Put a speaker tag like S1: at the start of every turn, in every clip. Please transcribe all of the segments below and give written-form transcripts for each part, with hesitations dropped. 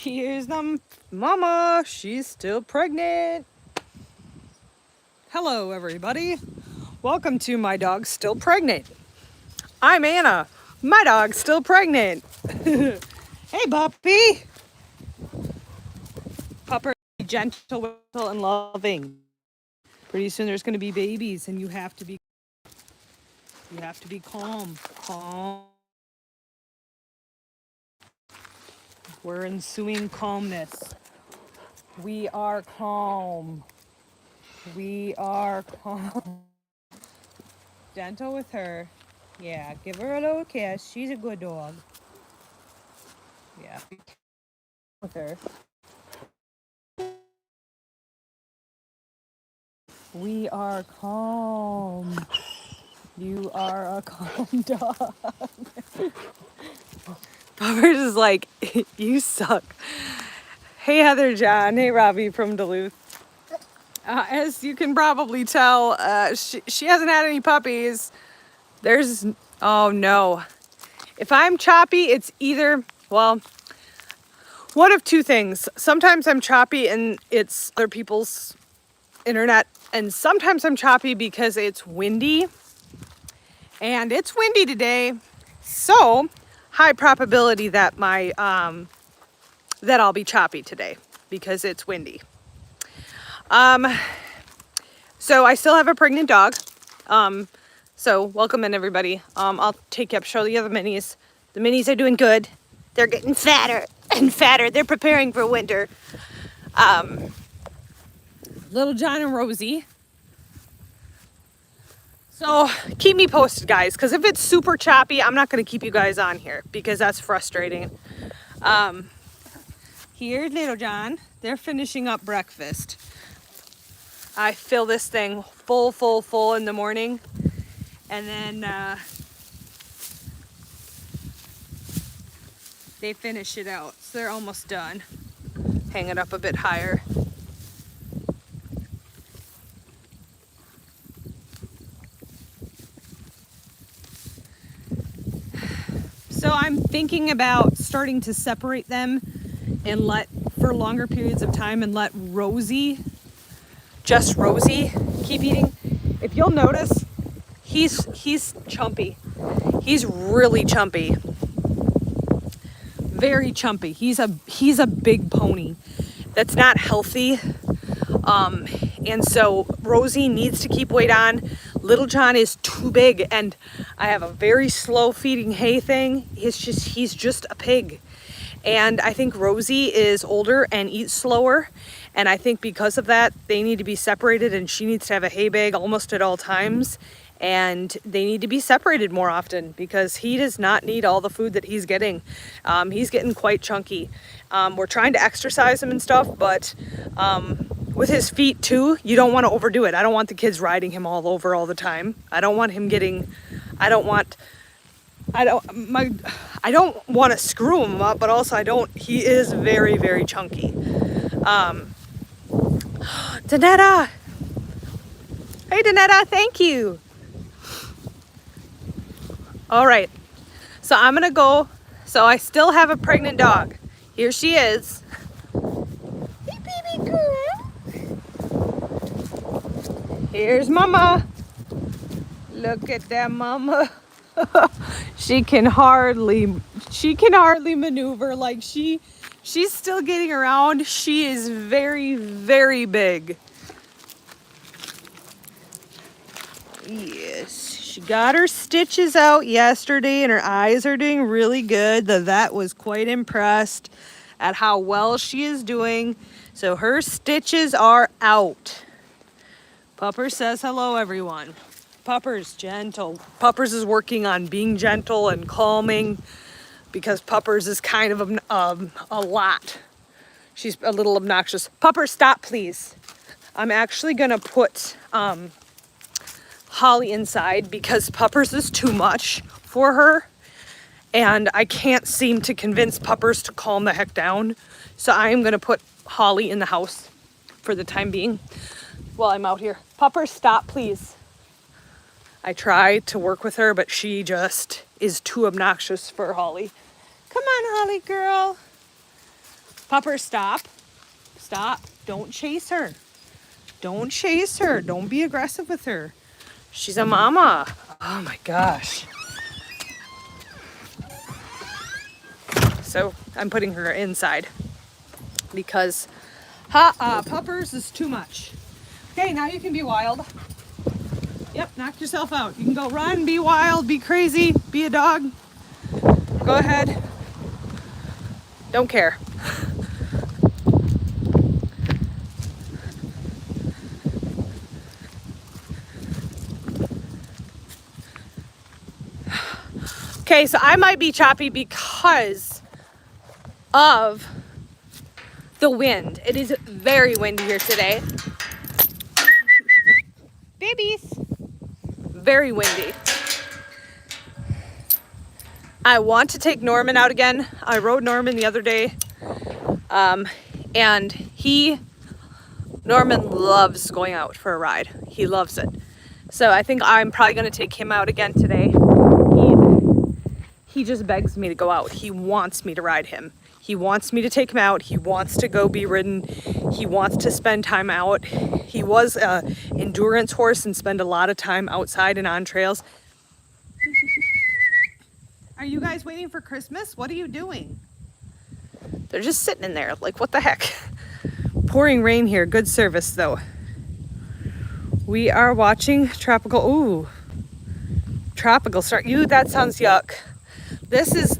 S1: Here's the mama. She's still pregnant. Hello, everybody. Welcome to My Dog's Still Pregnant. I'm Anna. My dog's still pregnant. Hey, puppy. Pupper, gentle and loving. Pretty soon there's going to be babies, and you have to be calm. Calm. We're ensuing calmness. We are calm. We are calm. Gentle with her. Yeah, give her a little kiss. She's a good dog. Yeah, be careful with her. We are calm. You are a calm dog. Puppers is like, you suck. Hey, Heather John. Hey, Robbie from Duluth. As you can probably tell, she hasn't had any puppies. Oh no. If I'm choppy, it's either, well, one of two things. Sometimes I'm choppy and it's other people's internet, and sometimes I'm choppy because it's windy. And it's windy today. So, high probability that that I'll be choppy today because it's windy. So I still have a pregnant dog. So welcome in, everybody. I'll take you up, show you the minis. The minis are doing good. They're getting fatter and fatter. They're preparing for winter. Little John and Rosie. So keep me posted, guys, because if it's super choppy, I'm not going to keep you guys on here because that's frustrating. Here's Little John. They're finishing up breakfast. I fill this thing full in the morning, and then they finish it out. So they're almost done. Hang it up a bit higher. So I'm thinking about starting to separate them and for longer periods of time and let just Rosie, keep eating. If you'll notice, he's chumpy. He's really chumpy. Very chumpy. He's a big pony. That's not healthy. And so Rosie needs to keep weight on. Little John is too big, and I have a very slow feeding hay thing. He's just a pig. And I think Rosie is older and eats slower. And I think because of that, they need to be separated, and she needs to have a hay bag almost at all times. And they need to be separated more often because he does not need all the food that he's getting. He's getting quite chunky. We're trying to exercise him and stuff, but with his feet too, you don't want to overdo it. I don't want the kids riding him all over all the time. I don't want him I don't want to screw him up, but also he is very, very chunky. Danetta! Hey, Danetta, thank you. All right, so I'm gonna go. So I still have a pregnant dog. Here she is. Hey, baby girl. Here's Mama. Look at that Mama. She can hardly maneuver. Like she's still getting around. She is very, very big. Yes, she got her stitches out yesterday and her eyes are doing really good. The vet was quite impressed at how well she is doing. So her stitches are out. Puppers says hello, everyone. Puppers gentle. Puppers is working on being gentle and calming because Puppers is kind of a lot. She's a little obnoxious. Puppers, stop, please. I'm actually gonna put Holly inside because Puppers is too much for her, and I can't seem to convince Puppers to calm the heck down. So I am gonna put Holly in the house for the time being while I'm out here. Puppers, stop, please. I try to work with her, but she just is too obnoxious for Holly. Come on, Holly girl. Pupper, stop. Stop. Don't chase her. Don't chase her. Don't be aggressive with her. She's a mama. Oh my gosh. So I'm putting her inside because puppers is too much. Okay, now you can be wild. Yep, knock yourself out. You can go run, be wild, be crazy, be a dog. Go ahead. Don't care. Okay, so I might be choppy because of the wind. It is very windy here today. Babies. Very windy. I want to take Norman out again. I rode Norman the other day. And Norman loves going out for a ride. He loves it. So I think I'm probably going to take him out again today. He just begs me to go out. He wants me to ride him. He wants me to take him out. He wants to go be ridden. He wants to spend time out. He was an endurance horse and spend a lot of time outside and on trails. Are you guys waiting for Christmas? What are you doing? They're just sitting in there. Like, what the heck? Pouring rain here. Good service, though. We are watching tropical. Start. That sounds yuck. This is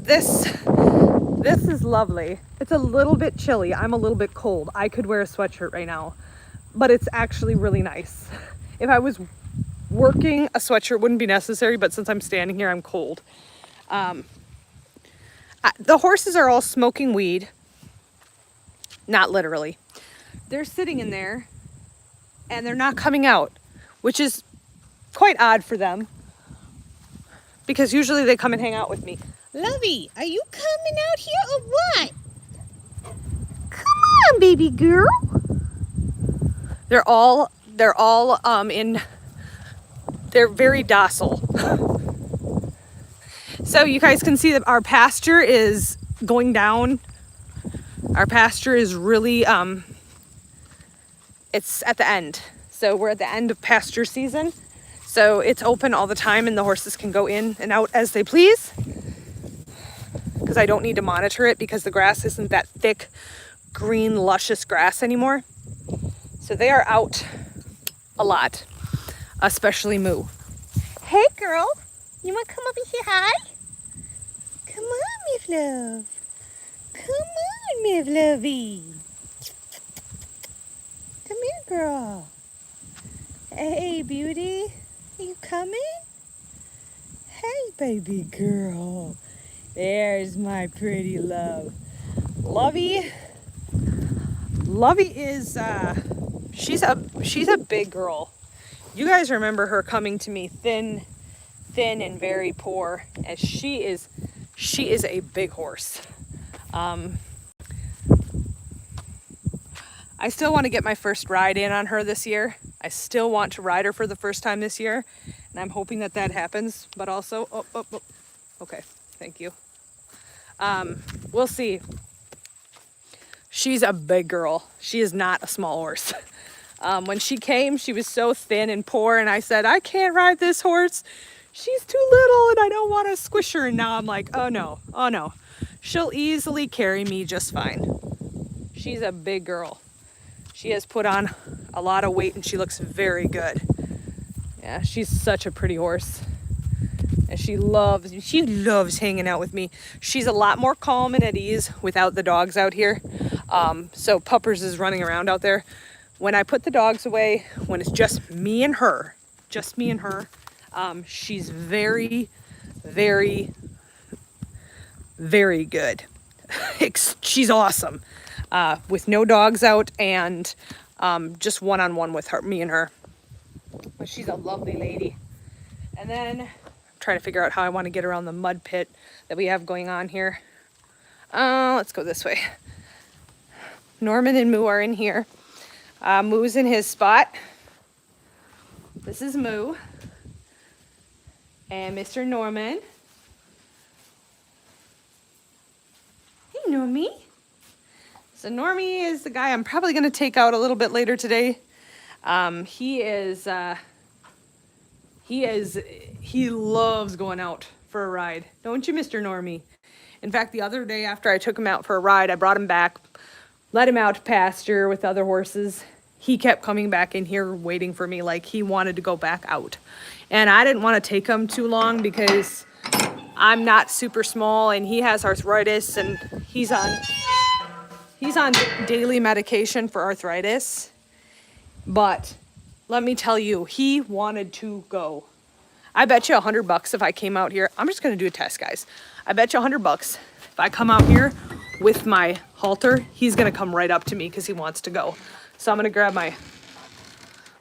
S1: lovely. It's a little bit chilly. I'm a little bit cold. I could wear a sweatshirt right now, but it's actually really nice. If I was working, a sweatshirt wouldn't be necessary, but since I'm standing here, I'm cold. The horses are all smoking weed. Not literally. They're sitting in there and they're not coming out, which is quite odd for them because usually they come and hang out with me. Lovey, are you coming out here or what? Come on, baby girl. They're very docile. So you guys can see that our pasture is going down. Our pasture is really, it's at the end. So we're at the end of pasture season. So it's open all the time and the horses can go in and out as they please. Because I don't need to monitor it because the grass isn't that thick, green, luscious grass anymore. So they are out a lot, especially Moo. Hey girl, you want to come over and say hi? Come on, Miss Love. Come on, Miss Lovey. Come here, girl. Hey, beauty. Are you coming? Hey, baby girl. There's my pretty love. Lovey is she's a big girl. You guys remember her coming to me thin and very poor, as she is a big horse. I still want to get my first ride in on her this year. I still want to ride her for the first time this year, and I'm hoping that happens, but also okay, thank you. We'll see. She's a big girl. She is not a small horse. When she came, she was so thin and poor, and I said, I can't ride this horse. She's too little, and I don't want to squish her. And now I'm like, oh no. She'll easily carry me just fine. She's a big girl. She has put on a lot of weight, and she looks very good. Yeah, she's such a pretty horse. And she loves hanging out with me. She's a lot more calm and at ease without the dogs out here. So Puppers is running around out there. When I put the dogs away, when it's just me and her, she's very, very, very good. She's awesome. With no dogs out and just one-on-one with her, me and her. But she's a lovely lady. And then trying to figure out how I want to get around the mud pit that we have going on here. Let's go this way. Norman and Moo are in here. Moo's in his spot. This is Moo. And Mr. Norman. Hey, Normie. So Normie is the guy I'm probably going to take out a little bit later today. He loves going out for a ride. Don't you, Mr. Normie? In fact, the other day after I took him out for a ride, I brought him back, let him out to pasture with other horses. He kept coming back in here waiting for me like he wanted to go back out. And I didn't want to take him too long because I'm not super small and he has arthritis and he's on daily medication for arthritis. But let me tell you, he wanted to go. I bet you $100 if I came out here. I'm just going to do a test, guys. I bet you $100 if I come out here with my halter, he's going to come right up to me because he wants to go. So I'm going to grab my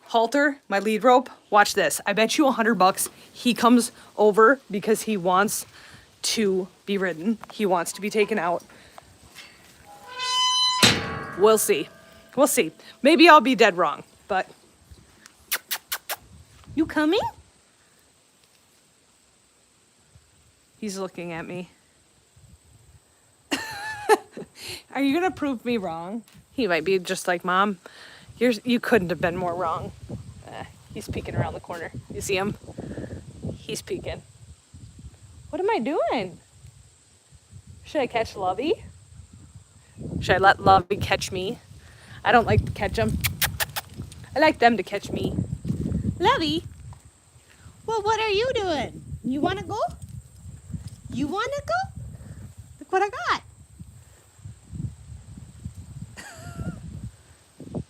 S1: halter, my lead rope. Watch this. I bet you $100 he comes over because he wants to be ridden. He wants to be taken out. We'll see. We'll see. Maybe I'll be dead wrong, but you coming? He's looking at me. Are you gonna prove me wrong? He might be just like, Mom, you couldn't have been more wrong. He's peeking around the corner. You see him? He's peeking. What am I doing? Should I catch Lovey? Should I let Lovey catch me? I don't like to catch them. I like them to catch me. Lovey? Well, what are you doing? You wanna go? You wanna go? Look what I got.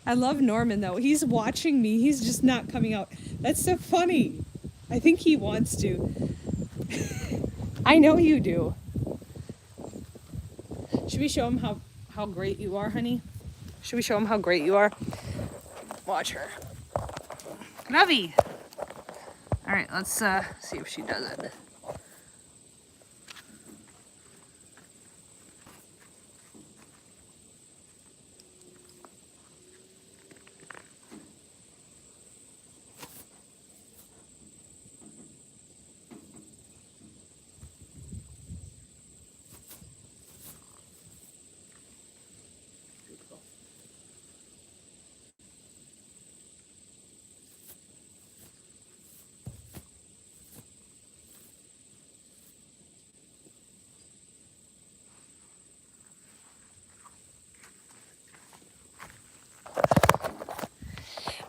S1: I love Norman though. He's watching me. He's just not coming out. That's so funny. I think he wants to. I know you do. Should we show him how great you are, honey? Should we show him how great you are? Watch her. Lovey. All right, let's see if she does it.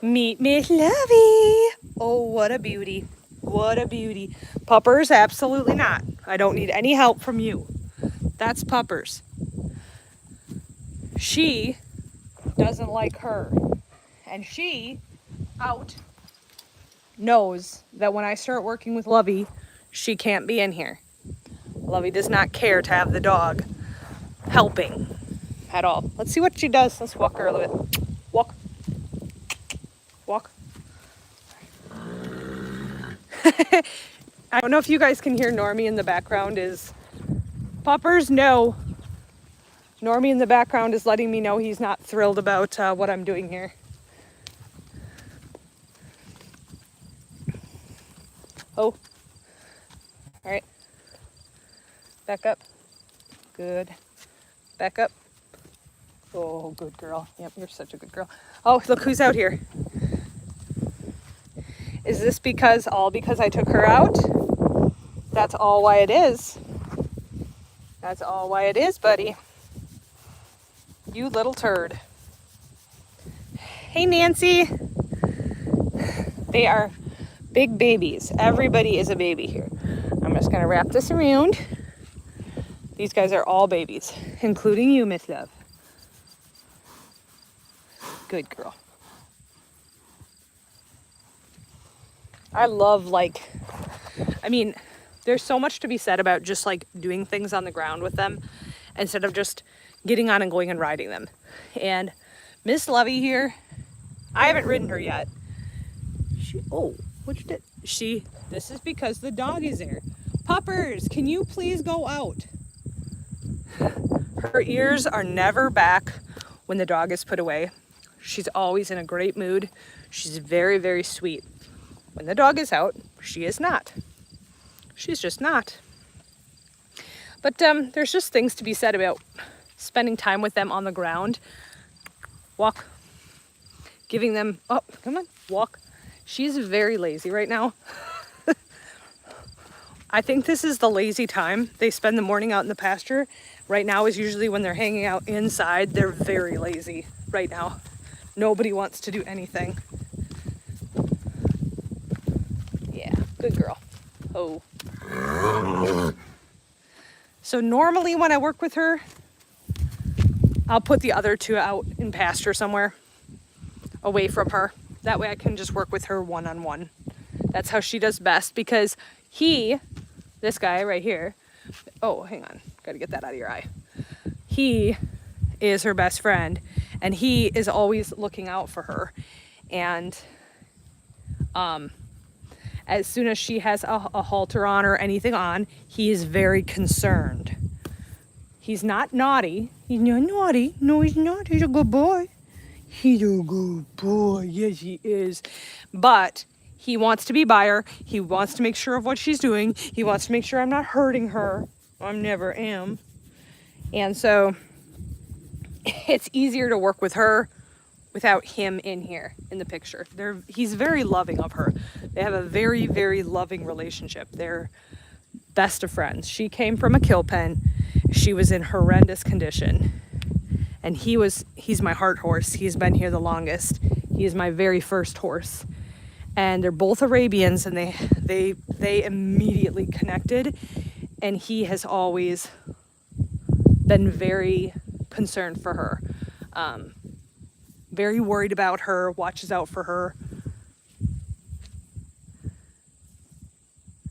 S1: Meet Miss Lovey. Oh, what a beauty. What a beauty. Puppers, absolutely not. I don't need any help from you. That's Puppers. She doesn't like her. And she, out, knows that when I start working with Lovey, she can't be in here. Lovey does not care to have the dog helping at all. Let's see what she does. Let's walk her a little bit. Walk. Walk. I don't know if you guys can hear Normie in the background is Puppers, no. Normie in the background is letting me know he's not thrilled about what I'm doing here. Oh. All right. Back up. Good. Back up. Oh, good girl. Yep, you're such a good girl. Oh, look who's out here. Is this because I took her out? That's all why it is. That's all why it is, buddy. You little turd. Hey, Nancy. They are big babies. Everybody is a baby here. I'm just going to wrap this around. These guys are all babies, including you, Miss Love. Good girl. I love, there's so much to be said about just doing things on the ground with them instead of just getting on and going and riding them. And Miss Lovey here, I haven't ridden her yet. This is because the dog is there. Puppers, can you please go out? Her ears are never back when the dog is put away. She's always in a great mood. She's very, very sweet. When the dog is out, she is not. She's just not. But there's just things to be said about spending time with them on the ground. Walk. Giving them, oh, come on, walk. She's very lazy right now. I think this is the lazy time. They spend the morning out in the pasture. Right now is usually when they're hanging out inside. They're very lazy right now. Nobody wants to do anything. Yeah, good girl. Oh. So normally when I work with her, I'll put the other two out in pasture somewhere away from her. That way I can just work with her one-on-one. That's how she does best, because this guy right here, oh, hang on, gotta get that out of your eye. He is her best friend, and he is always looking out for her. And as soon as she has a halter on or anything on, he is very concerned. He's not naughty. He's not naughty. No, he's not. He's a good boy. He's a good boy. Yes, he is. But he wants to be by her. He wants to make sure of what she's doing. He wants to make sure I'm not hurting her. I never am. And so it's easier to work with her without him in here in the picture. He's very loving of her. They have a very, very loving relationship. They're best of friends. She came from a kill pen. She was in horrendous condition. And he's my heart horse. He's been here the longest. He is my very first horse. And they're both Arabians, and they immediately connected. And he has always been very concerned for her. Very worried about her, watches out for her.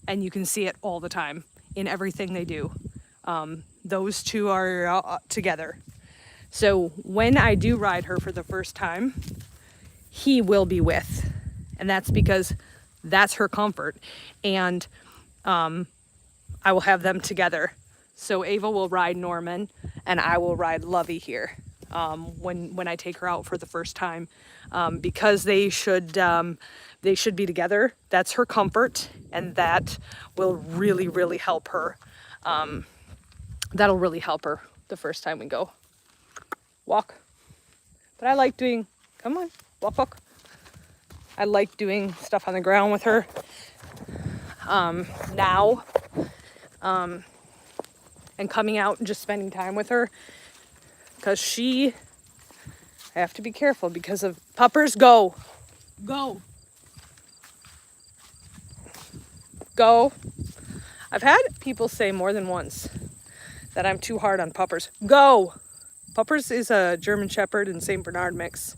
S1: And you can see it all the time in everything they do. Those two are together. So when I do ride her for the first time, he will be with. And that's because that's her comfort. And I will have them together. So Ava will ride Norman, and I will ride Lovey here when I take her out for the first time. Because they should be together. That's her comfort, and that will really, really help her. That'll really help her the first time we go. Walk. But I like doing, come on, walk, walk. I like doing stuff on the ground with her now, and coming out and just spending time with her, because I have to be careful because of puppers. Go. I've had people say more than once that I'm too hard on Puppers. Go. Puppers is a German Shepherd and St. Bernard mix.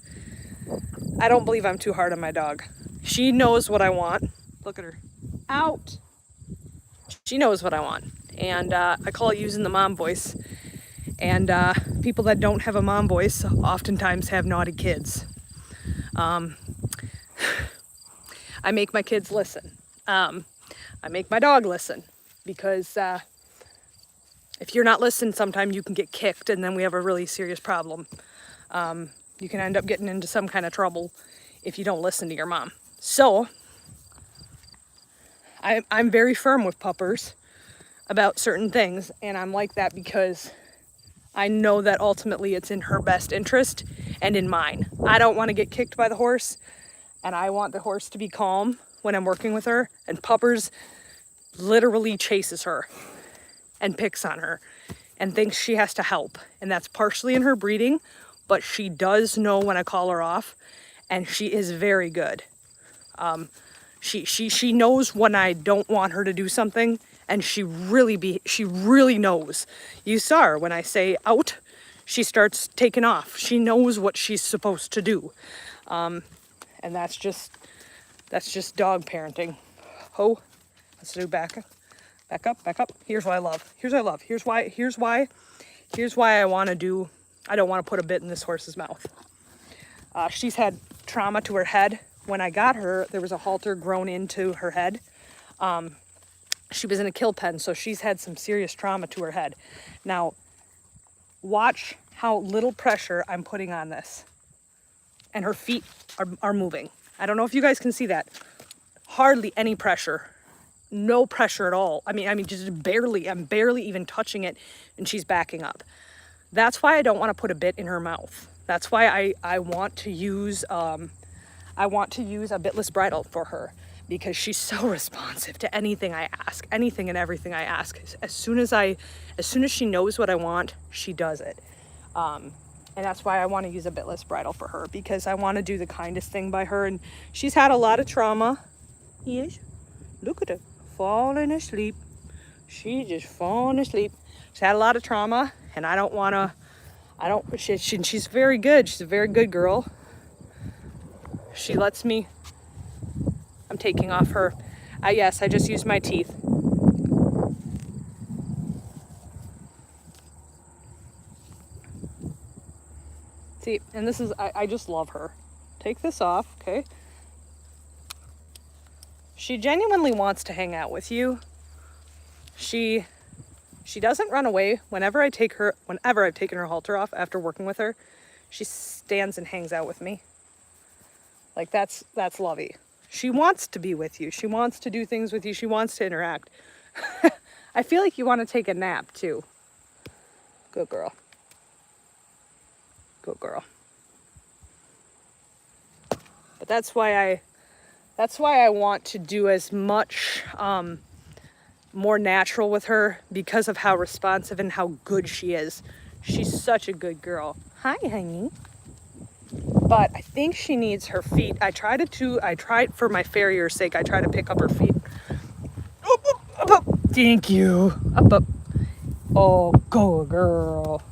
S1: I don't believe I'm too hard on my dog. She knows what I want. Look at her. Out. She knows what I want. And I call it using the mom voice. And people that don't have a mom voice oftentimes have naughty kids. I make my kids listen. I make my dog listen. Because if you're not listening, sometimes you can get kicked, and then we have a really serious problem. You can end up getting into some kind of trouble if you don't listen to your mom. So I'm very firm with Puppers about certain things, and I'm like that because I know that ultimately it's in her best interest and in mine. I don't want to get kicked by the horse, and I want the horse to be calm when I'm working with her, and Puppers literally chases her and picks on her and thinks she has to help. And that's partially in her breeding, but she does know when I call her off, and she is very good. She knows when I don't want her to do something, and she really knows. You saw her when I say out, she starts taking off. She knows what she's supposed to do. And that's just dog parenting. Oh, let's do back up. Here's what I love. Here's why I don't want to put a bit in this horse's mouth. She's had trauma to her head. When I got her, there was a halter grown into her head. She was in a kill pen, so she's had some serious trauma to her head. Now, watch how little pressure I'm putting on this. And her feet are moving. I don't know if you guys can see that. Hardly any pressure. No pressure at all. I mean, just barely. I'm barely even touching it, and she's backing up. That's why I don't want to put a bit in her mouth. That's why I want to use a bitless bridle for her, because she's so responsive to anything I ask, anything and everything I ask. As soon as she knows what I want, she does it. And that's why I want to use a bitless bridle for her, because I want to do the kindest thing by her. And she's had a lot of trauma. Yes, look at her falling asleep. She's just falling asleep. She's had a lot of trauma, and I don't want to. She's very good. She's a very good girl. She lets me. I'm taking off her. Yes, I just used my teeth. See, and this is, I just love her. Take this off, okay? She genuinely wants to hang out with you. She doesn't run away. Whenever I've taken her halter off after working with her, she stands and hangs out with me. Like, that's Lovey. She wants to be with you. She wants to do things with you. She wants to interact. I feel like you want to take a nap too. Good girl. Good girl. But that's why I want to do as much more natural with her, because of how responsive and how good she is. She's such a good girl. Hi, honey. But I think she needs her feet. I tried for my farrier's sake, I tried to pick up her feet. Up, up. Thank you. Up, up. Oh, go girl.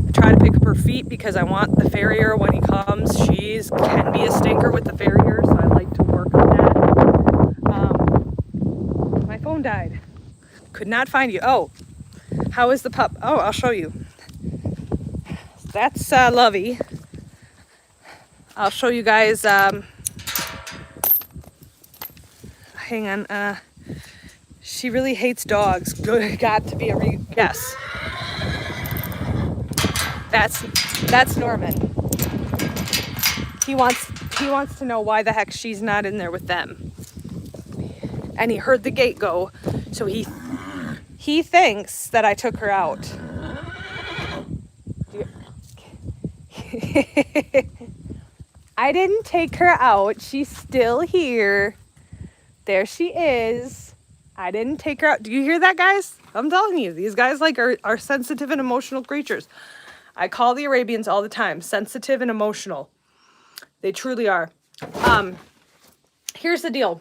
S1: I try to pick up her feet because I want the farrier, when he comes, can be a stinker with the farrier, so I like to work on that. My phone died. Could not find you. Oh, how is the pup? Oh, I'll show you. That's Lovey. I'll show you guys. Hang on. She really hates dogs. Got to be a yes. That's Norman. He wants to know why the heck she's not in there with them. And he heard the gate go, so he thinks that I took her out. I didn't take her out. She's still here. There she is. I didn't take her out. Do you hear that, guys? I'm telling you, these guys are sensitive and emotional creatures. I call the Arabians all the time sensitive and emotional. They truly are. Here's the deal.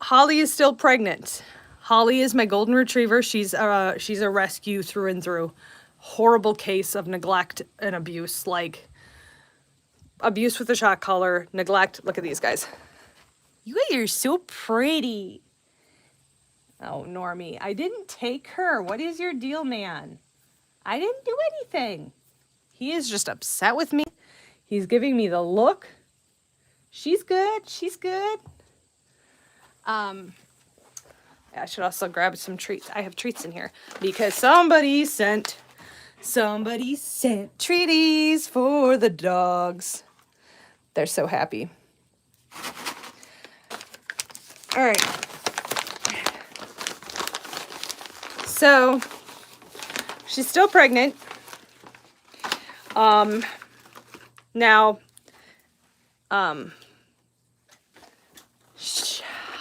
S1: Holly is still pregnant. Holly is my golden retriever. She's a rescue through and through. Horrible case of neglect and abuse, like abuse with a shock collar, neglect. Look at these guys. You guys are so pretty. Oh, Normie, I didn't take her. What is your deal, man? I didn't do anything. He is just upset with me. He's giving me the look. She's good. She's good. I should also grab some treats. I have treats in here because somebody sent treaties for the dogs. They're so happy. All right. So she's still pregnant. Now,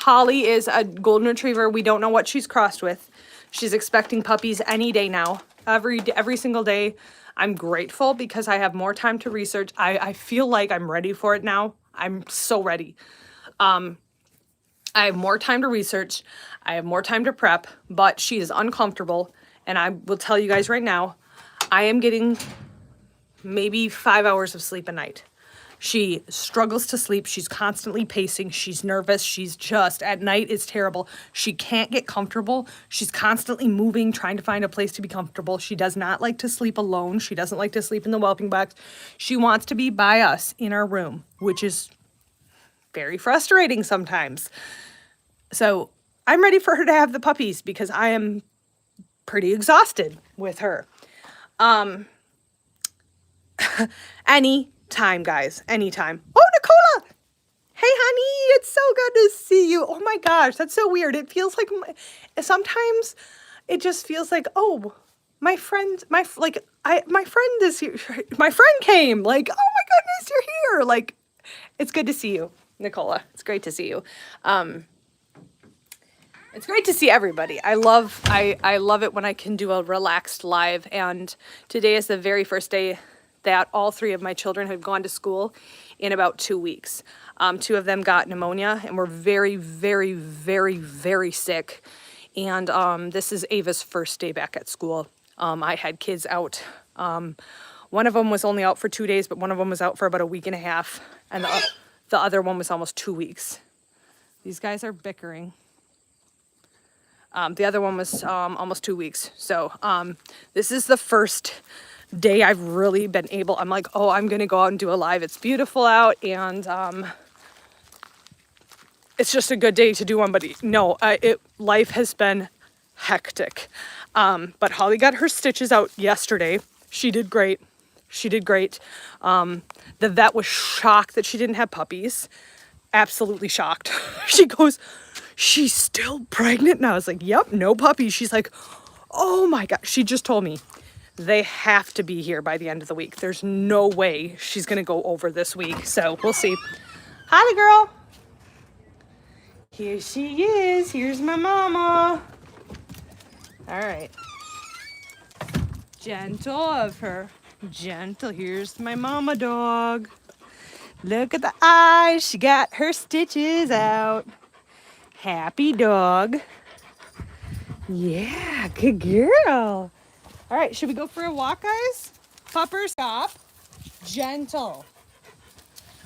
S1: Holly is a golden retriever. We don't know what she's crossed with. She's expecting puppies any day now. Every single day. I'm grateful because I have more time to research. I feel like I'm ready for it now. I'm so ready. I have more time to research. I have more time to prep, but she is uncomfortable. And I will tell you guys right now, I am getting maybe 5 hours of sleep a night. She struggles to sleep. She's constantly pacing. She's nervous. She's just, at night, it's terrible. She can't get comfortable. She's constantly moving, trying to find a place to be comfortable. She does not like to sleep alone. She doesn't like to sleep in the whelping box. She wants to be by us in our room, which is very frustrating sometimes. So I'm ready for her to have the puppies because I am pretty exhausted with her. Anytime, guys. Anytime. Oh, Nicola! Hey, honey. It's so good to see you. Oh, my gosh. That's so weird. It feels like sometimes it just feels like, oh, my friend, my friend is here. My friend came. Like, oh my goodness, you're here. Like, it's good to see you, Nicola. It's great to see you. It's great to see everybody. I love it when I can do a relaxed live, and today is the very first day that all three of my children have gone to school in about 2 weeks. 2 of them got pneumonia and were very, very, very, very sick. And this is Ava's first day back at school. I had kids out. One of them was only out for 2 days, but one of them was out for about a week and a half, and the other one was almost 2 weeks. These guys are bickering. The other one was almost 2 weeks. So this is the first day I've really been able, I'm like, oh, I'm going to go out and do a live. It's beautiful out, and it's just a good day to do one. But no, life has been hectic. But Holly got her stitches out yesterday. She did great. She did great. The vet was shocked that she didn't have puppies. Absolutely shocked. She goes, she's still pregnant? And I was like, yep, no puppies. She's like, oh my God. She just told me they have to be here by the end of the week. There's no way she's going to go over this week. So we'll see. Holly girl. Here she is. Here's my mama. All right. Gentle of her. Gentle. Here's my mama dog. Look at the eyes. She got her stitches out. Happy dog. Yeah, good girl. All right, should we go for a walk, guys? Pupper, stop. Gentle.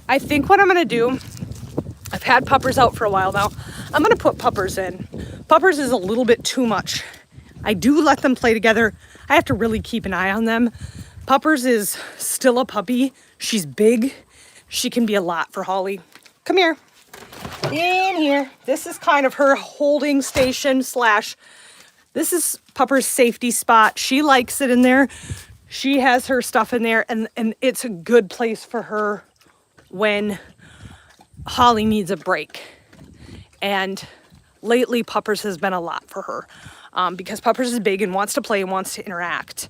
S1: I think what I'm going to do, I've had puppers out for a while now. I'm going to put puppers in. Puppers is a little bit too much. I do let them play together. I have to really keep an eye on them. Puppers is still a puppy. She's big. She can be a lot for Holly. Come here. In here. This is kind of her holding station slash, this is Pupper's safety spot. She likes it in there. She has her stuff in there, and it's a good place for her when Holly needs a break. And lately, Puppers has been a lot for her because Puppers is big and wants to play and wants to interact.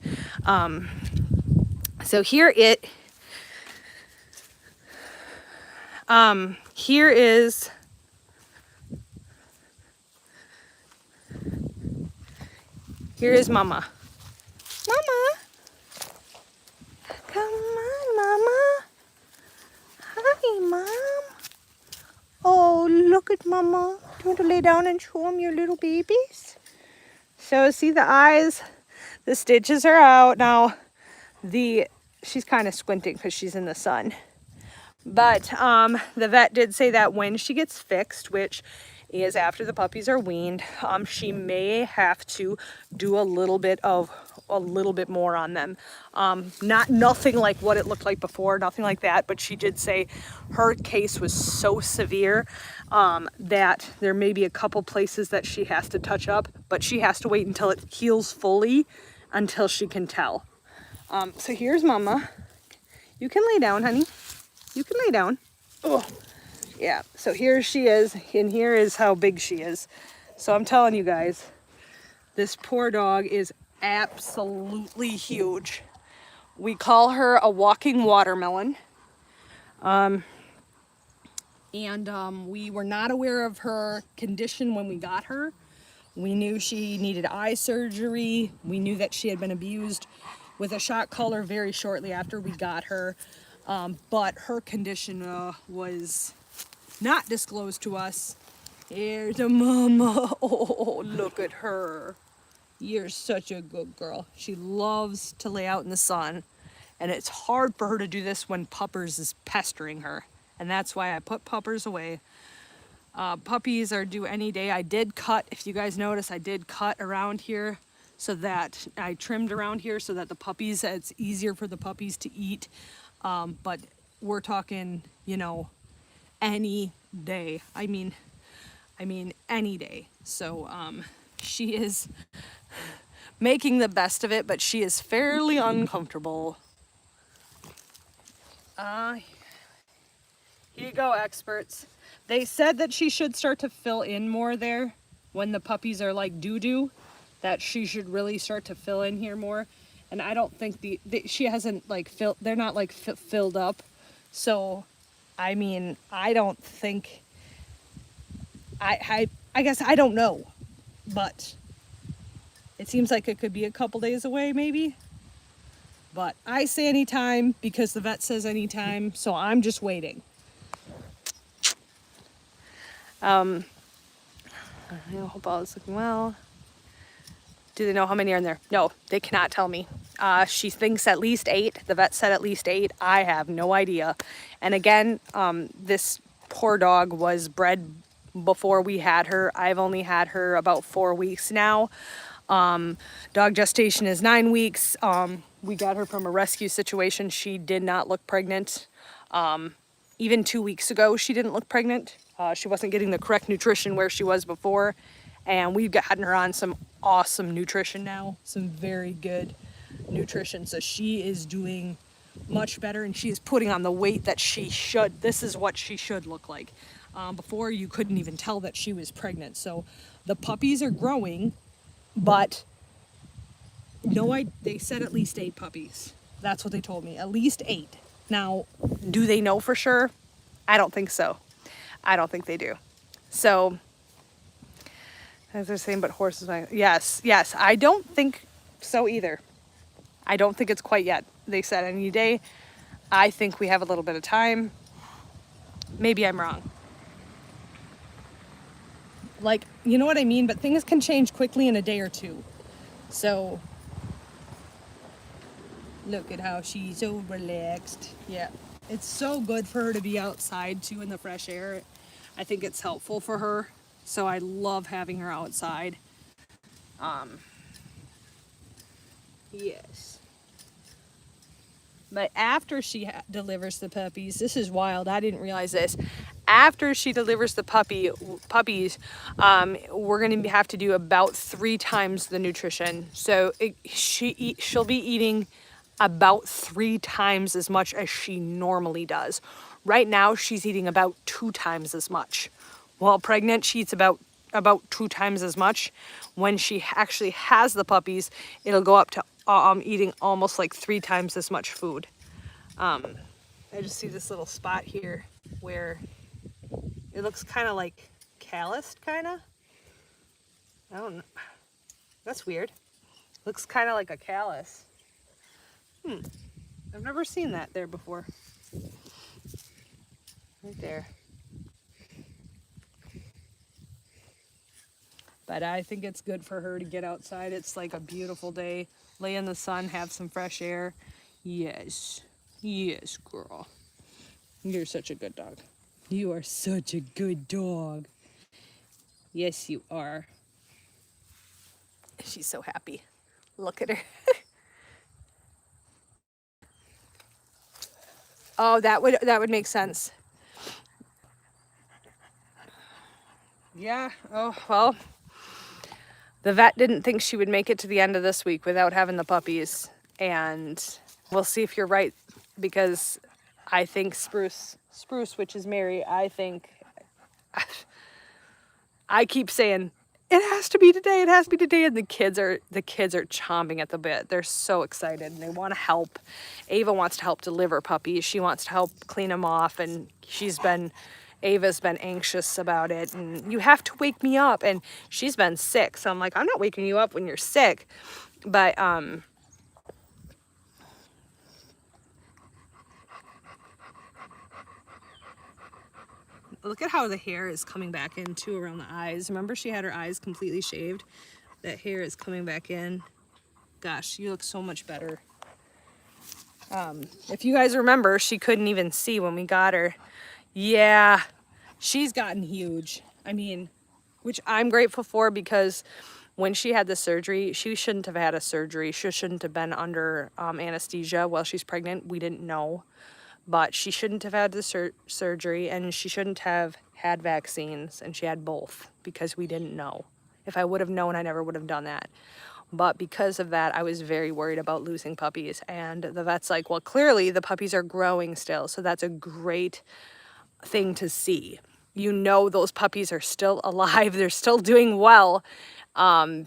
S1: So here is Mama. Mama. Come on, Mama. Hi, Mom. Oh, look at Mama. Do you want to lay down and show them your little babies? So see the eyes? The stitches are out. Now, she's kind of squinting because she's in the sun. But the vet did say that when she gets fixed, which is after the puppies are weaned, she may have to do a little bit more on them. Nothing like what it looked like before, nothing like that, but she did say her case was so severe that there may be a couple places that she has to touch up, but she has to wait until it heals fully until she can tell. So here's Mama. You can lay down, honey. You can lay down. Oh, yeah. So here she is, and here is how big she is. So I'm telling you guys, this poor dog is absolutely huge. We call her a walking watermelon. We were not aware of her condition when we got her. We knew she needed eye surgery. We knew that she had been abused with a shock collar very shortly after we got her. But her condition was not disclosed to us. Here's a Mama. Oh, look at her. You're such a good girl. She loves to lay out in the sun. And it's hard for her to do this when Puppers is pestering her. And that's why I put Puppers away. Puppies are due any day. I did cut, if you guys notice, I did cut around here so that I trimmed around here so that it's easier for the puppies to eat. But we're talking, any day. I mean, any day. So she is making the best of it, but she is fairly uncomfortable. Here you go, experts. They said that she should start to fill in more there when the puppies are like doo-doo. that she should really start to fill in here more. And I don't think she hasn't like filled, they're not like filled up. So, I mean, I don't think, I guess I don't know, but it seems like it could be a couple days away maybe. But I say anytime because the vet says anytime, so I'm just waiting. I hope all is looking well. Do they know how many are in there? No, they cannot tell me. She thinks at least 8. The vet said at least 8. I have no idea. And again, this poor dog was bred before we had her. I've only had her about 4 weeks now. Dog gestation is 9 weeks. We got her from a rescue situation. She did not look pregnant. Even 2 weeks ago, she didn't look pregnant. She wasn't getting the correct nutrition where she was before. And we've gotten her on some awesome nutrition now, some very good nutrition. So she is doing much better, and she is putting on the weight that she should. This is what she should look like. Before, you couldn't even tell that she was pregnant. So the puppies are growing, but no, they said at least 8 puppies. That's what they told me, at least 8. Now, do they know for sure? I don't think so. I don't think they do. So, as they're saying, but horses, yes, I don't think so either. I don't think it's quite yet. They said any day. I think we have a little bit of time. Maybe I'm wrong. Like, you know what I mean? But things can change quickly in a day or two. So, look at how she's so relaxed. Yeah. It's so good for her to be outside too in the fresh air. I think it's helpful for her. So I love having her outside. Yes. But after she delivers the puppies, this is wild. I didn't realize this. After she delivers the puppies, we're going to have to do about 3 times the nutrition. So she'll be eating about 3 times as much as she normally does. Right now, she's eating about 2 times as much. While pregnant, she eats about 2 times as much. When she actually has the puppies, it'll go up to eating almost like 3 times as much food. I just see this little spot here where it looks kind of like calloused, kind of. I don't know. That's weird. Looks kind of like a callus. I've never seen that there before. Right there. But I think it's good for her to get outside. It's like a beautiful day. Lay in the sun, have some fresh air. Yes. Yes, girl. You're such a good dog. You are such a good dog. Yes, you are. She's so happy. Look at her. Oh, that would make sense. Yeah. Oh, well. The vet didn't think she would make it to the end of this week without having the puppies. And we'll see if you're right, because I think Spruce, which is Mary, I think, I keep saying, it has to be today, it has to be today. And the kids are chomping at the bit. They're so excited and they want to help. Ava wants to help deliver puppies. She wants to help clean them off. And Ava's been anxious about it, and you have to wake me up, and she's been sick. So I'm like, I'm not waking you up when you're sick. But look at how the hair is coming back in too around the eyes. Remember, she had her eyes completely shaved. That hair is coming back in. Gosh, you look so much better. If you guys remember, she couldn't even see when we got her. Yeah, she's gotten huge. I mean, which I'm grateful for, because when she had the surgery, she shouldn't have had a surgery. She shouldn't have been under anesthesia while she's pregnant. We didn't know. But she shouldn't have had the surgery, and she shouldn't have had vaccines, and she had both because we didn't know. If I would have known, I never would have done that. But because of that, I was very worried about losing puppies. And the vet's like, well, clearly the puppies are growing still, so that's a great thing to see. you know those puppies are still alive. They're still doing well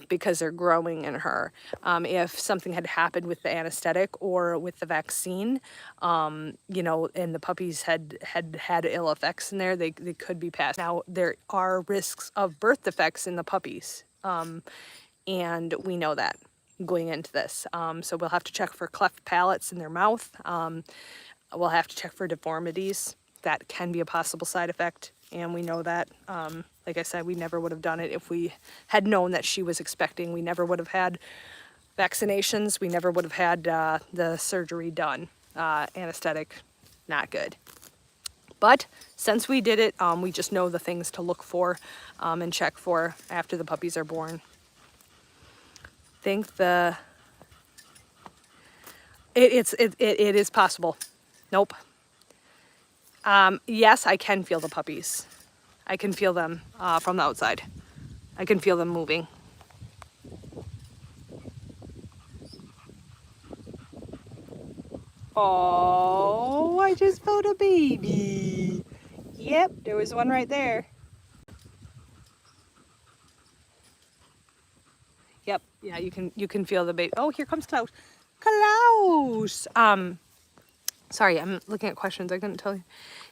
S1: because they're growing in her. If something had happened with the anesthetic or with the vaccine, you know, and the puppies had ill effects in there, they could be passed. Now, there are risks of birth defects in the puppies, and we know that going into this. So we'll have to check for cleft palates in their mouth. We'll have to check for deformities. That can be a possible side effect, and we know that. Like I said, we never would have done it if we had known that she was expecting. We never would have had vaccinations. We never would have had the surgery done. Anesthetic, not good. But since we did it, we just know the things to look for and check for after the puppies are born. Think it is possible. Nope. Yes, I can feel the puppies. I can feel them from the outside. I can feel them moving. Oh, I just found a baby. Yep, there was one right there. Yep, yeah, you can feel the baby. Oh, here comes Klaus. Klaus. Sorry, I'm looking at questions. I couldn't tell you.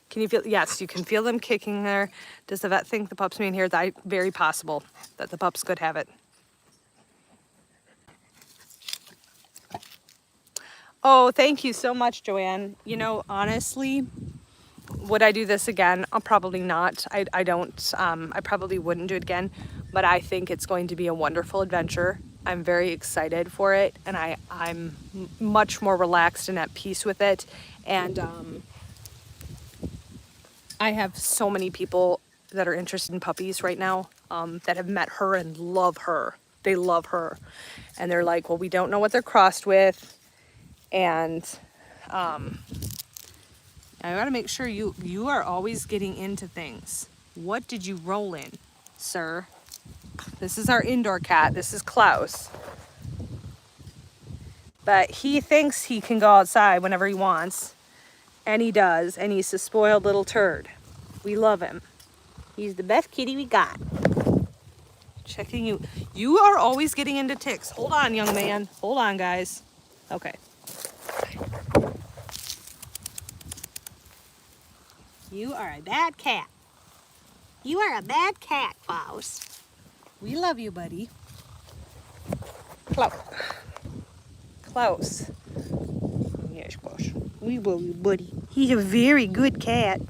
S1: Can you feel? Yes, you can feel them kicking there. Does the vet think the pups may inherit that? Very possible that the pups could have it. Oh, thank you so much, Joanne. You know, honestly, would I do this again? Probably not. I don't. I probably wouldn't do it again. But I think it's going to be a wonderful adventure. I'm very excited for it, and I'm much more relaxed and at peace with it. And I have so many people that are interested in puppies right now that have met her and love her. They love her. And they're like, well, we don't know what they're crossed with. And I gotta make sure you are always getting into things. What did you roll in, sir? This is our indoor cat. This is Klaus. But he thinks he can go outside whenever he wants. And he does. And he's a spoiled little turd. We love him. He's the best kitty we got. Checking you. You are always getting into ticks. Hold on, young man. Hold on, guys. Okay. You are a bad cat. You are a bad cat, Klaus. We love you, buddy. Klaus. Yes, Klaus. We love you, buddy. He's a very good cat.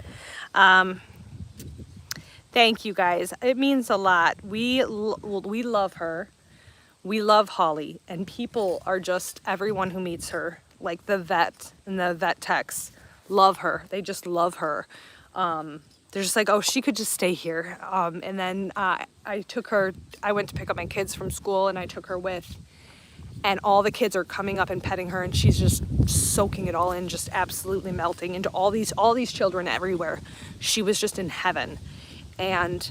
S1: Thank you, guys. It means a lot. We love her. We love Holly, and people are just, everyone who meets her, like the vet and the vet techs, love her. They just love her. They're just like, oh, she could just stay here. And then I went to pick up my kids from school, and I took her with, and all the kids are coming up and petting her, and she's just soaking it all in, just absolutely melting into all these children everywhere. She was just in heaven. And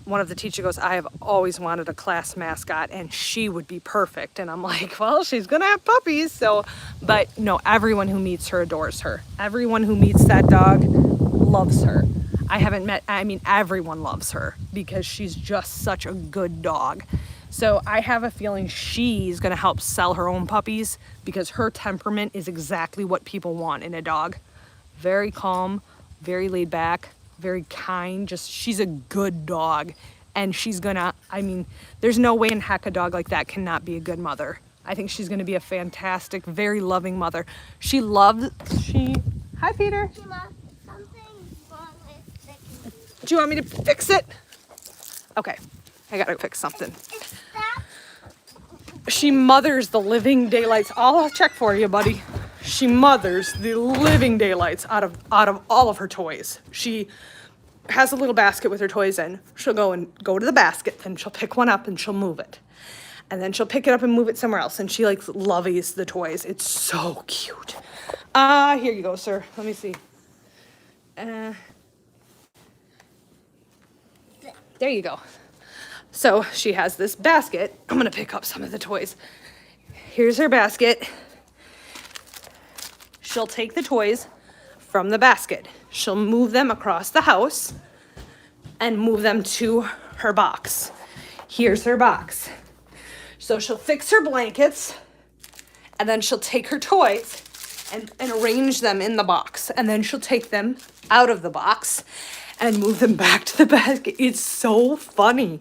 S1: one of the teachers goes, I have always wanted a class mascot, and she would be perfect. And I'm like, well, she's gonna have puppies. So, but no, everyone who meets her adores her. Everyone who meets that dog loves her. Everyone loves her because she's just such a good dog. So I have a feeling she's gonna help sell her own puppies because her temperament is exactly what people want in a dog. Very calm, very laid back, very kind. She's a good dog. And she's gonna, there's no way in heck a dog like that cannot be a good mother. I think she's gonna be a fantastic, very loving mother. Hi, Peter. Do you want me to fix it? Okay, I gotta fix something. She mothers the living daylights. I'll check for you, buddy. She mothers the living daylights out of all of her toys. She has a little basket with her toys in. She'll go to the basket, and she'll pick one up and she'll move it. And then she'll pick it up and move it somewhere else. And she loves the toys. It's so cute. Here you go, sir. Let me see. There you go. So she has this basket. I'm gonna pick up some of the toys. Here's her basket. She'll take the toys from the basket. She'll move them across the house. and move them to her box. Here's her box. So she'll fix her blankets, and then she'll take her toys and arrange them in the box. And then she'll take them out of the box and move them back to the basket. It's so funny.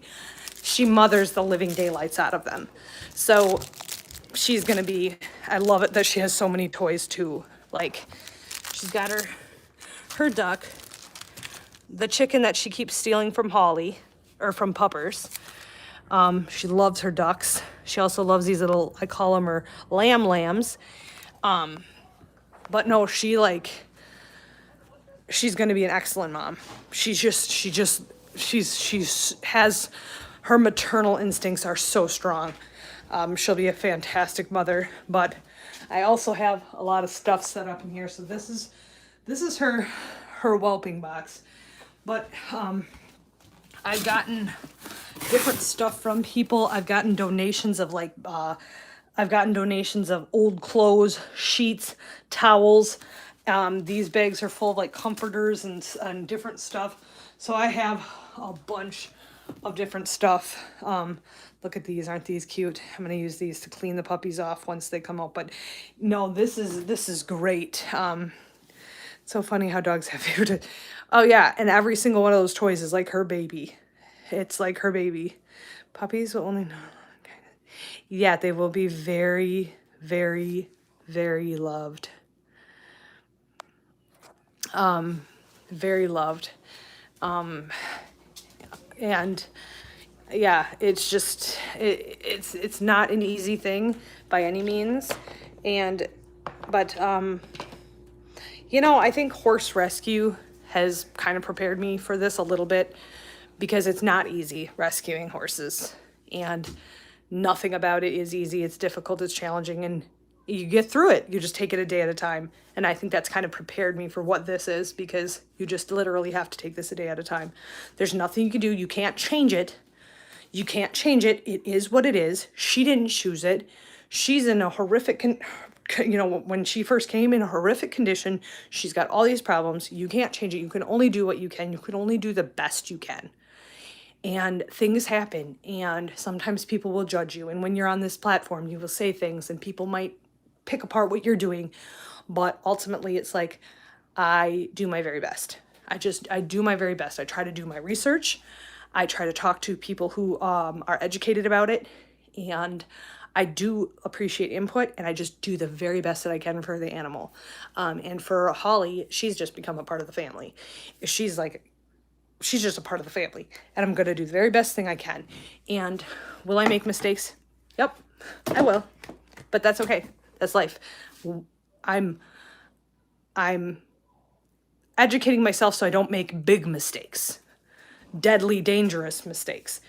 S1: She mothers the living daylights out of them. So she's gonna be, I love it that she has so many toys too. Like, she's got her duck, the chicken that she keeps stealing from Holly, or from Puppers. She loves her ducks. She also loves these little, I call them her lambs. But no, she's gonna be an excellent mom. She has, her maternal instincts are so strong. She'll be a fantastic mother, but I also have a lot of stuff set up in here. So this is her whelping box, but I've gotten different stuff from people. I've gotten donations of old clothes, sheets, towels. These bags are full of like comforters and different stuff. So I have a bunch of different stuff. Look at these, aren't these cute? I'm gonna use these to clean the puppies off once they come out. But no, this is great. So funny how dogs have favorite. Oh yeah, and every single one of those toys is like her baby. It's like her baby. Puppies will only know. Yeah, they will be very, very, very loved. Very loved. And yeah, it's just, it's not an easy thing by any means. But I think horse rescue has kind of prepared me for this a little bit, because it's not easy rescuing horses, and nothing about it is easy. It's difficult, it's challenging, and you get through it. You just take it a day at a time. And I think that's kind of prepared me for what this is, because you just literally have to take this a day at a time. There's nothing you can do. You can't change it. You can't change it. It is what it is. She didn't choose it. She's in a horrific, when she first came, in a horrific condition. She's got all these problems. You can't change it. You can only do what you can. You can only do the best you can. And things happen, and sometimes people will judge you. And when you're on this platform, you will say things, and people might pick apart what you're doing. But ultimately, it's like, I do my very best. I do my very best. I try to do my research. I try to talk to people who are educated about it. And I do appreciate input, and I just do the very best that I can for the animal. And for Holly, she's just become a part of the family. She's just a part of the family, and I'm going to do the very best thing I can. And will I make mistakes? Yep, I will, but that's okay. That's life. I'm educating myself so I don't make big mistakes, deadly, dangerous mistakes.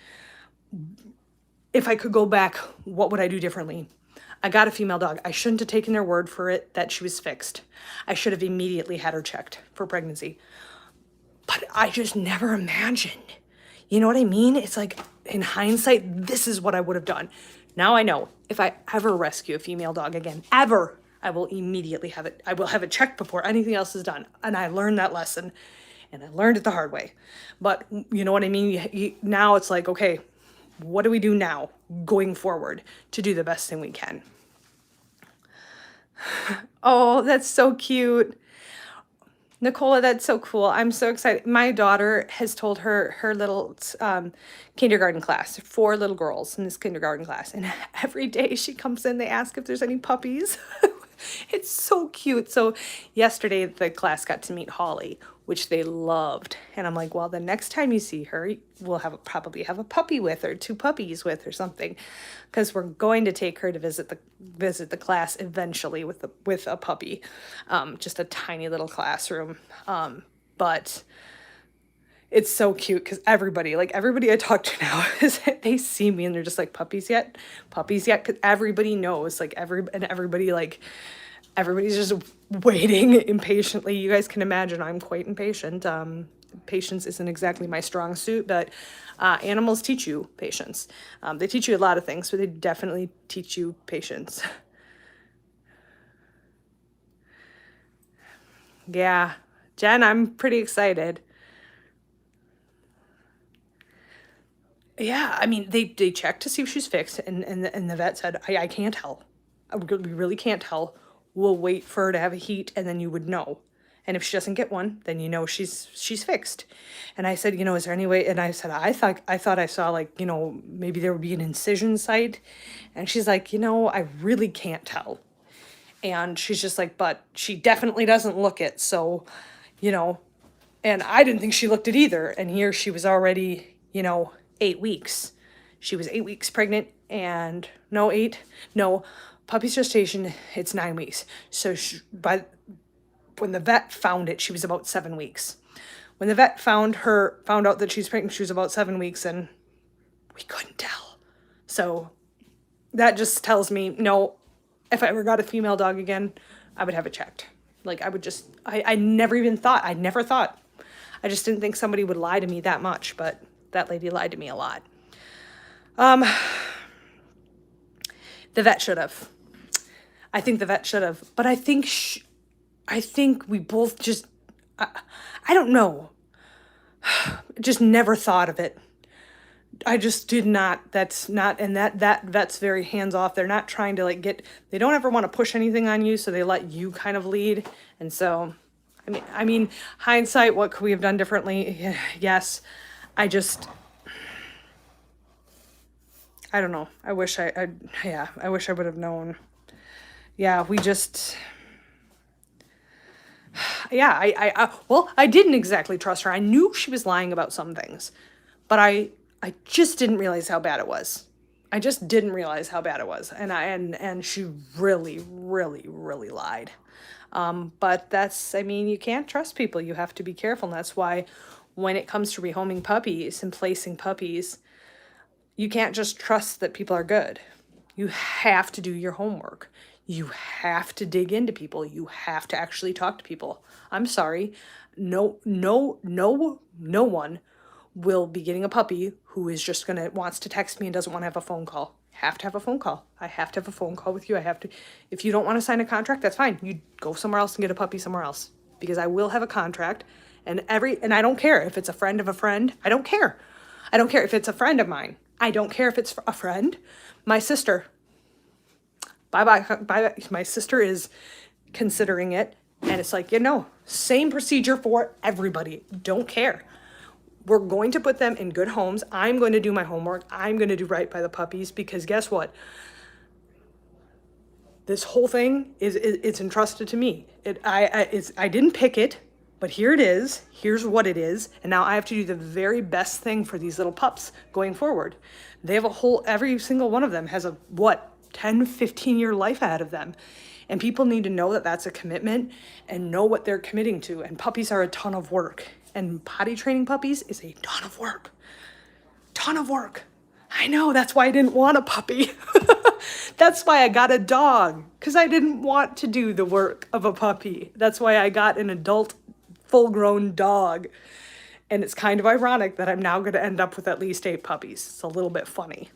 S1: If I could go back, what would I do differently? I got a female dog. I shouldn't have taken their word for it that she was fixed. I should have immediately had her checked for pregnancy. But I just never imagined. You know what I mean? It's like, in hindsight, this is what I would have done. Now I know, if I ever rescue a female dog again, ever, I will immediately have it. I will have it checked before anything else is done. And I learned that lesson, and I learned it the hard way. But you know what I mean? Now it's like, okay, what do we do now going forward to do the best thing we can? Oh, that's so cute. Nicola, that's so cool. I'm so excited. My daughter has told her little kindergarten class, 4 little girls in this kindergarten class. And every day she comes in, they ask if there's any puppies. It's so cute. So yesterday the class got to meet Holly, which they loved. And I'm like, well, the next time you see her, we'll probably have a puppy with her, 2 puppies with or something, because we're going to take her to visit the class eventually with a puppy, just a tiny little classroom. But it's so cute, because everybody I talk to now they see me and they're just like, puppies yet? Because everybody knows, everybody's just waiting impatiently. You guys can imagine I'm quite impatient. Patience isn't exactly my strong suit, but animals teach you patience. They teach you a lot of things, but they definitely teach you patience. Yeah, Jen, I'm pretty excited. Yeah, I mean, they checked to see if she's fixed, and the vet said, I can't tell. We really can't tell. We'll wait for her to have a heat, and then you would know. And if she doesn't get one, then you know she's fixed. And I said, is there any way? And I said, I thought I saw, like, maybe there would be an incision site. And she's like, I really can't tell. And she's just like, but she definitely doesn't look it. So, you know, and I didn't think she looked it either. And here she was already, 8 weeks. She was 8 weeks pregnant, and no, puppy's gestation, it's 9 weeks. So when the vet found it, she was about 7 weeks. When the vet found out that she's pregnant, she was about 7 weeks, and we couldn't tell. So that just tells me, no, if I ever got a female dog again, I would have it checked. Like, I never thought. I just didn't think somebody would lie to me that much, but that lady lied to me a lot. The vet should have. I think the vet should have, but I think we both just, I don't know, just never thought of it. I just did not. That's not, and that vet's very hands off. They're not trying to they don't ever want to push anything on you, so they let you kind of lead. And so, I mean, hindsight, what could we have done differently? Yes. I don't know. I wish I wish I would have known. Yeah, I didn't exactly trust her. I knew she was lying about some things, but I just didn't realize how bad it was. I just didn't realize how bad it was. And she really, really, really lied. But you can't trust people. You have to be careful. And that's why when it comes to rehoming puppies and placing puppies, you can't just trust that people are good. You have to do your homework. You have to dig into people. You have to actually talk to people. I'm sorry. No one will be getting a puppy who is just wants to text me and doesn't want to have a phone call. Have to have a phone call. I have to have a phone call with you. If you don't want to sign a contract, that's fine. You go somewhere else and get a puppy somewhere else, because I will have a contract, and I don't care if it's a friend of a friend. I don't care. I don't care if it's a friend of mine. I don't care if it's a friend. My sister. Bye. My sister is considering it, and it's like, same procedure for everybody. Don't care. We're going to put them in good homes. I'm going to do my homework. I'm going to do right by the puppies, because guess what? This whole thing it's entrusted to me. I didn't pick it, but here it is. Here's what it is. And now I have to do the very best thing for these little pups going forward. They have every single one of them has 10, 15-year life ahead of them. And people need to know that that's a commitment and know what they're committing to. And puppies are a ton of work. And potty training puppies is a ton of work. Ton of work. I know, that's why I didn't want a puppy. That's why I got a dog, because I didn't want to do the work of a puppy. That's why I got an adult, full-grown dog. And it's kind of ironic that I'm now going to end up with at least 8 puppies. It's a little bit funny.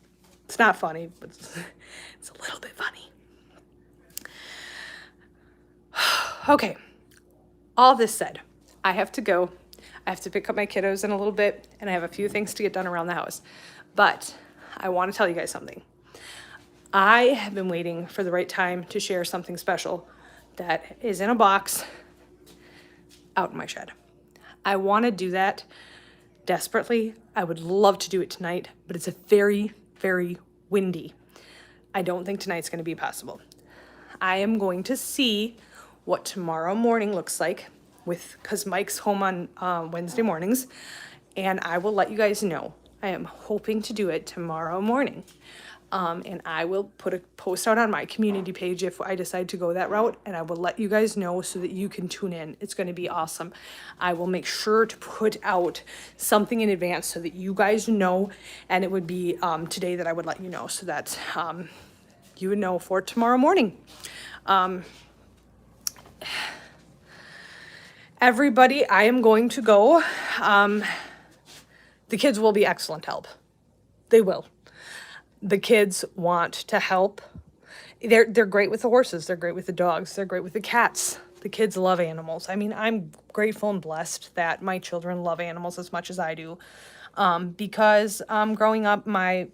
S1: It's not funny, but it's a little bit funny. Okay, all this said, I have to go. I have to pick up my kiddos in a little bit, and I have a few things to get done around the house. But I want to tell you guys something. I have been waiting for the right time to share something special that is in a box out in my shed. I want to do that desperately. I would love to do it tonight, but it's a very, very windy. I don't think tonight's going to be possible. I am going to see what tomorrow morning looks like, because Mike's home on Wednesday mornings, and I will let you guys know. I am hoping to do it tomorrow morning. And I will put a post out on my community page if I decide to go that route, and I will let you guys know so that you can tune in. It's going to be awesome. I will make sure to put out something in advance so that you guys know, and it would be today that I would let you know, so that you would know for tomorrow morning. Everybody, I am going to go. The kids will be excellent help. They will. The kids want to help. They're great with the horses. They're great with the dogs. They're great with the cats. The kids love animals. I mean, I'm grateful and blessed that my children love animals as much as I do. because growing up, my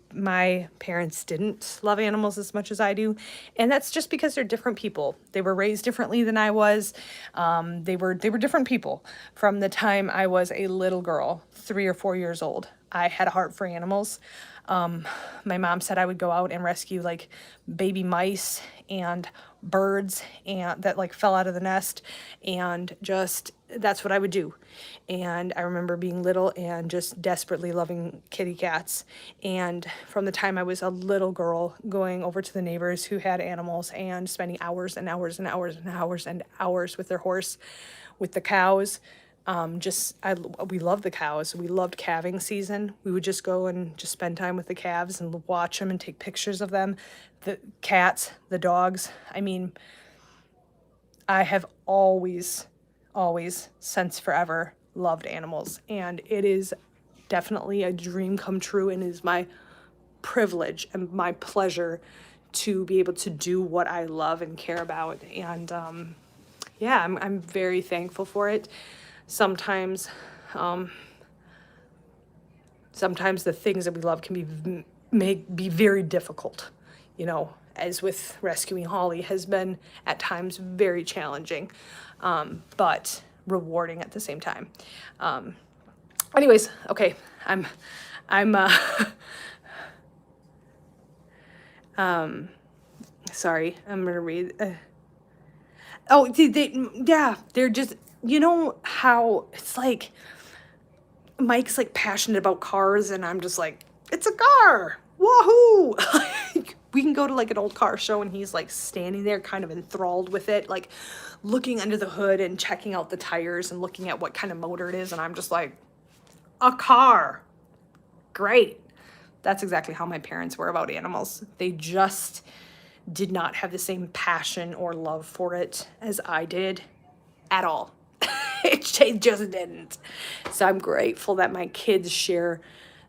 S1: parents didn't love animals as much as I do, and that's just because they're different people. They were raised differently than I was. They were different people. From the time I was a little girl, 3 or 4 years old, I had a heart for animals. My mom said I would go out and rescue like baby mice and birds and that like fell out of the nest, and just that's what I would do. And I remember being little and just desperately loving kitty cats. And from the time I was a little girl, going over to the neighbors who had animals and spending hours and hours and hours and hours and hours with their horse, with the cows. We loved the cows. We loved calving season. We would just go and just spend time with the calves and watch them and take pictures of them. The cats, the dogs. I mean, I have always, since forever, loved animals. And it is definitely a dream come true, and is my privilege and my pleasure to be able to do what I love and care about. And yeah, I'm very thankful for it. Sometimes the things that we love can be very difficult, as with rescuing Holly has been at times very challenging, but rewarding at the same time. Anyways, okay, I'm sorry, I'm gonna read. They're just, how it's like Mike's like passionate about cars, and I'm just like, it's a car, woohoo! Like, we can go to like an old car show, and he's like standing there kind of enthralled with it, like looking under the hood and checking out the tires and looking at what kind of motor it is, and I'm just like, a car, great. That's exactly how my parents were about animals. They just did not have the same passion or love for it as I did at all. It just didn't. So I'm grateful that my kids share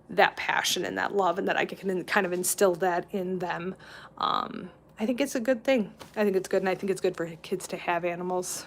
S1: that passion and that love, and that I can kind of instill that in them. I think it's a good thing. I think it's good, and I think it's good for kids to have animals.